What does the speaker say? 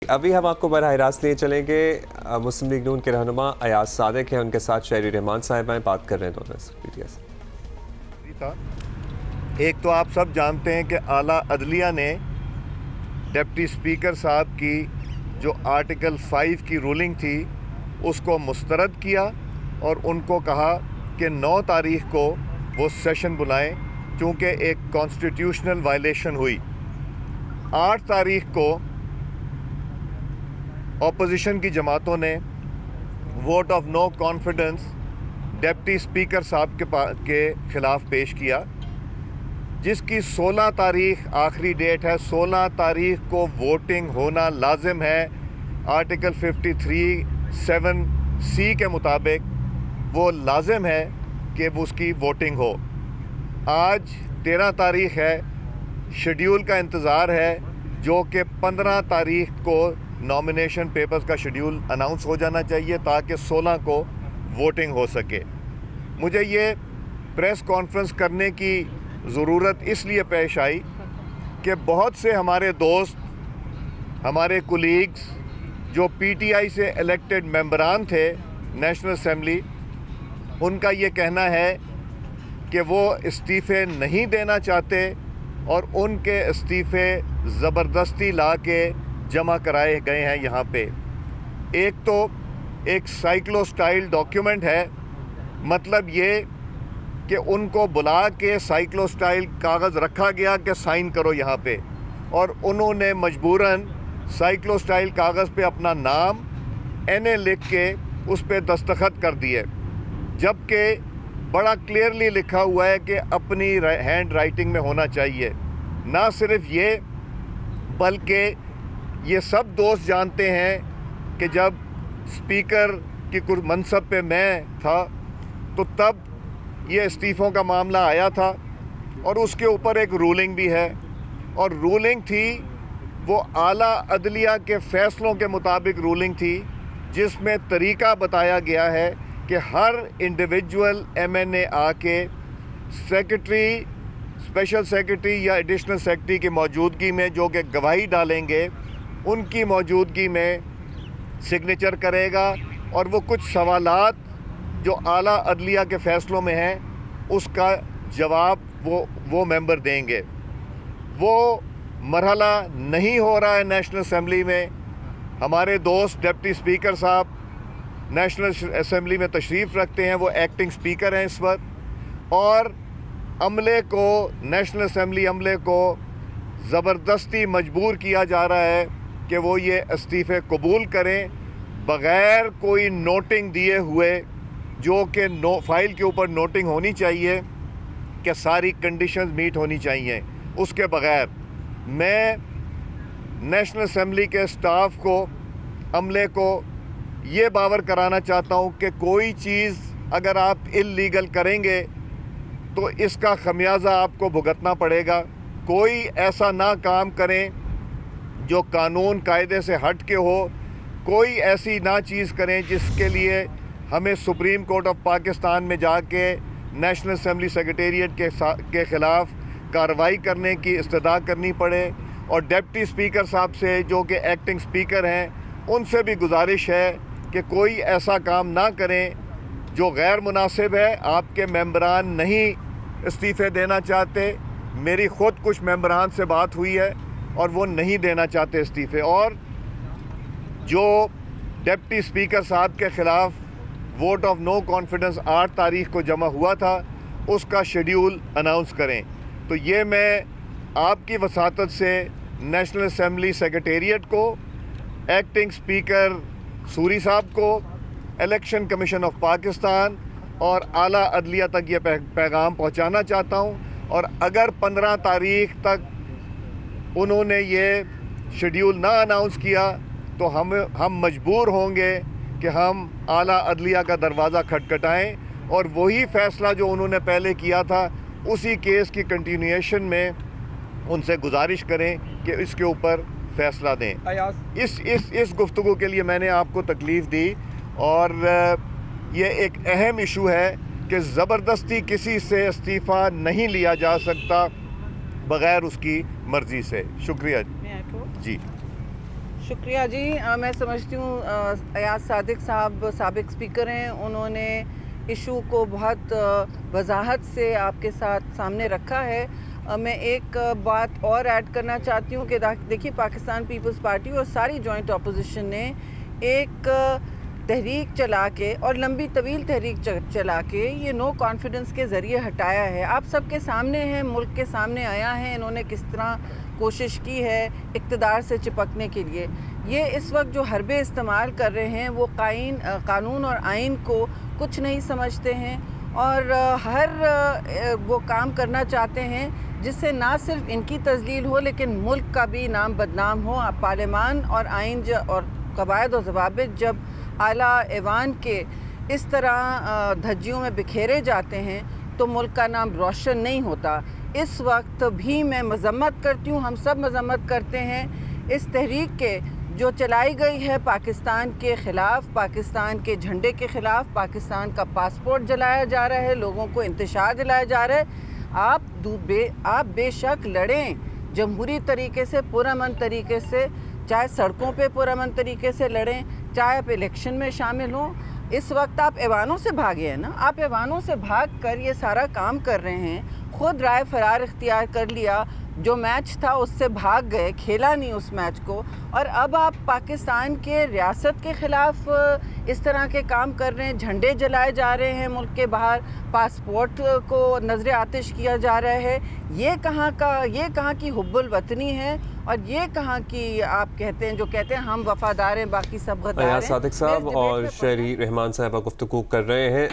अभी हम आपको बराह रास्त लिए चलेंगे। मुस्लिम लीग नून के रहनुमा अयाज सादिक हैं, उनके साथ शहरी रहमान साहिब हैं, बात कर रहे हैं दोनों पीटीएस। एक तो आप सब जानते हैं कि आला अदलिया ने डिप्टी स्पीकर साहब की जो आर्टिकल 5 की रूलिंग थी उसको मुस्तरद किया और उनको कहा कि 9 तारीख को वो सेशन बुलाएं क्योंकि एक कॉन्स्टिट्यूशनल वायलेशन हुई। 8 तारीख को ऑपोजिशन की जमातों ने vote of no confidence deputy speaker साहब के ख़िलाफ़ पेश किया, जिसकी 16 तारीख आखिरी डेट है। 16 तारीख को वोटिंग होना लाजिम है। आर्टिकल 53(7)(c के मुताबिक वो लाजिम है कि उसकी वोटिंग हो। आज 13 तारीख है, शेड्यूल का इंतज़ार है जो कि 15 तारीख को नॉमिनेशन पेपर्स का शेड्यूल अनाउंस हो जाना चाहिए ताकि 16 को वोटिंग हो सके। मुझे ये प्रेस कॉन्फ्रेंस करने की ज़रूरत इसलिए पेश आई कि बहुत से हमारे दोस्त, हमारे कुलीग्स जो पीटीआई से इलेक्टेड मेंबरान थे नेशनल असेंबली, उनका ये कहना है कि वो इस्तीफ़े नहीं देना चाहते और उनके इस्तीफ़े ज़बरदस्ती ला के जमा कराए गए हैं यहाँ पे। एक तो एक साइक्लोस्टाइल डॉक्यूमेंट है, मतलब ये कि उनको बुला के साइक्लोस्टाइल कागज़ रखा गया कि साइन करो यहाँ पे, और उन्होंने मजबूरन साइक्लोस्टाइल कागज़ पे अपना नाम NA लिख के उस पे दस्तखत कर दिए, जबकि बड़ा क्लियरली लिखा हुआ है कि अपनी हैंड राइटिंग में होना चाहिए। ना सिर्फ ये बल्कि ये सब दोस्त जानते हैं कि जब स्पीकर की मनसब पे मैं था तो तब ये इस्तीफ़ों का मामला आया था और उसके ऊपर एक रूलिंग भी है, और रूलिंग थी वो आला अदलिया के फ़ैसलों के मुताबिक रूलिंग थी, जिसमें तरीका बताया गया है कि हर इंडिविजुअल MNA आके सेक्रेटरी, स्पेशल सेक्रेटरी या एडिशनल सेक्रेटरी की मौजूदगी में, जो कि गवाही डालेंगे, उनकी मौजूदगी में सिग्नेचर करेगा और वो कुछ सवालात जो आला अदलिया के फ़ैसलों में हैं उसका जवाब वो मेंबर देंगे। वो मरहला नहीं हो रहा है नेशनल असेंबली में। हमारे दोस्त डिप्टी स्पीकर साहब नेशनल असेंबली में तशरीफ़ रखते हैं, वो एक्टिंग स्पीकर हैं इस वक्त, और अमले को, नेशनल असेंबली अमले को ज़बरदस्ती मजबूर किया जा रहा है कि वो ये इस्तीफ़े कबूल करें बग़ैर कोई नोटिंग दिए हुए, जो कि फाइल के ऊपर नोटिंग होनी चाहिए कि सारी कंडीशंस मीट होनी चाहिए। उसके बग़ैर मैं नेशनल असेंबली के स्टाफ को, अमले को ये बावर कराना चाहता हूँ कि कोई चीज़ अगर आप इल्लीगल करेंगे तो इसका खमियाजा आपको भुगतना पड़ेगा। कोई ऐसा ना काम करें जो कानून कायदे से हट के हो, कोई ऐसी ना चीज़ करें जिसके लिए हमें सुप्रीम कोर्ट ऑफ पाकिस्तान में जाके नेशनल असेंबली सेक्रेटेरिएट के ख़िलाफ़ कार्रवाई करने की इस्तदा करनी पड़े। और डिप्टी स्पीकर साहब से, जो कि एक्टिंग स्पीकर हैं, उनसे भी गुजारिश है कि कोई ऐसा काम ना करें जो गैर मुनासिब है। आपके मेंबरान नहीं इस्तीफ़े देना चाहते, मेरी ख़ुद कुछ मेंबरान से बात हुई है और वो नहीं देना चाहते इस्तीफ़े। और जो डिप्टी स्पीकर साहब के ख़िलाफ़ वोट ऑफ नो कॉन्फिडेंस 8 तारीख को जमा हुआ था, उसका शेड्यूल अनाउंस करें। तो ये मैं आपकी वसातत से नेशनल असेंबली सेक्रेटेरिएट को, एक्टिंग स्पीकर सूरी साहब को, इलेक्शन कमीशन ऑफ पाकिस्तान और आला अदलिया तक ये पैगाम पहुंचाना चाहता हूं। और अगर 15 तारीख तक उन्होंने ये शेड्यूल ना अनाउंस किया तो हम मजबूर होंगे कि हम आला अदलिया का दरवाज़ा खटखटाएं और वही फ़ैसला जो उन्होंने पहले किया था उसी केस की कंटिन्यूएशन में उनसे गुजारिश करें कि इसके ऊपर फ़ैसला दें। इस गुफ्तगू के लिए मैंने आपको तकलीफ़ दी, और ये एक अहम इशू है कि ज़बरदस्ती किसी से इस्तीफ़ा नहीं लिया जा सकता बग़ैर उसकी मर्ज़ी से। शुक्रिया जी। शुक्रिया जी। मैं समझती हूँ अयाज सादिक साहब साबिक स्पीकर हैं, उन्होंने इशू को बहुत वजाहत से आपके साथ सामने रखा है। मैं एक बात और ऐड करना चाहती हूँ कि देखिए, पाकिस्तान पीपल्स पार्टी और सारी जॉइंट अपोजिशन ने एक तहरीक चला के और लंबी तवील तहरीक चला के ये नो कॉन्फिडेंस के ज़रिए हटाया है। आप सबके सामने हैं, मुल्क के सामने आया है इन्होंने किस तरह कोशिश की है इक़्तिदार से चिपकने के लिए। ये इस वक्त जो हरबे इस्तेमाल कर रहे हैं वो कानून और आइन को कुछ नहीं समझते हैं और हर वो काम करना चाहते हैं जिससे ना सिर्फ इनकी तजलील हो लेकिन मुल्क का भी नाम बदनाम हो। पार्लियामान और आइन और कवायद और ज़वाबित जब आला ऐवान के इस तरह धज्जियों में बिखेरे जाते हैं तो मुल्क का नाम रोशन नहीं होता। इस वक्त भी मैं मज़म्मत करती हूँ, हम सब मज़म्मत करते हैं इस तहरीक के जो चलाई गई है पाकिस्तान के ख़िलाफ़, पाकिस्तान के झंडे के ख़िलाफ़। पाकिस्तान का पासपोर्ट जलाया जा रहा है, लोगों को इंतशार दिलाया जा रहा है। आप बेशक लड़ें जमहूरी तरीके से, पुरअमन तरीके से, चाहे सड़कों पे पुरअमन तरीके से लड़ें, चाहे आप इलेक्शन में शामिल हों। इस वक्त आप ऐवानों से भागे हैं ना, आप ऐवानों से भाग कर ये सारा काम कर रहे हैं। खुद राय फरार इख्तियार कर लिया, जो मैच था उससे भाग गए, खेला नहीं उस मैच को, और अब आप पाकिस्तान के रियासत के ख़िलाफ़ इस तरह के काम कर रहे हैं। झंडे जलाए जा रहे हैं मुल्क के बाहर, पासपोर्ट को नज़र आतिश किया जा रहा है। ये कहाँ की हुब्बुल वतनी है और ये कहाँ की आप कहते हैं, जो कहते हैं हम वफादार हैं बाकी सब गद्दार हैं। अयाज सादिक साहब और शहरी रहमान साहब गुफ्तगू कर रहे हैं।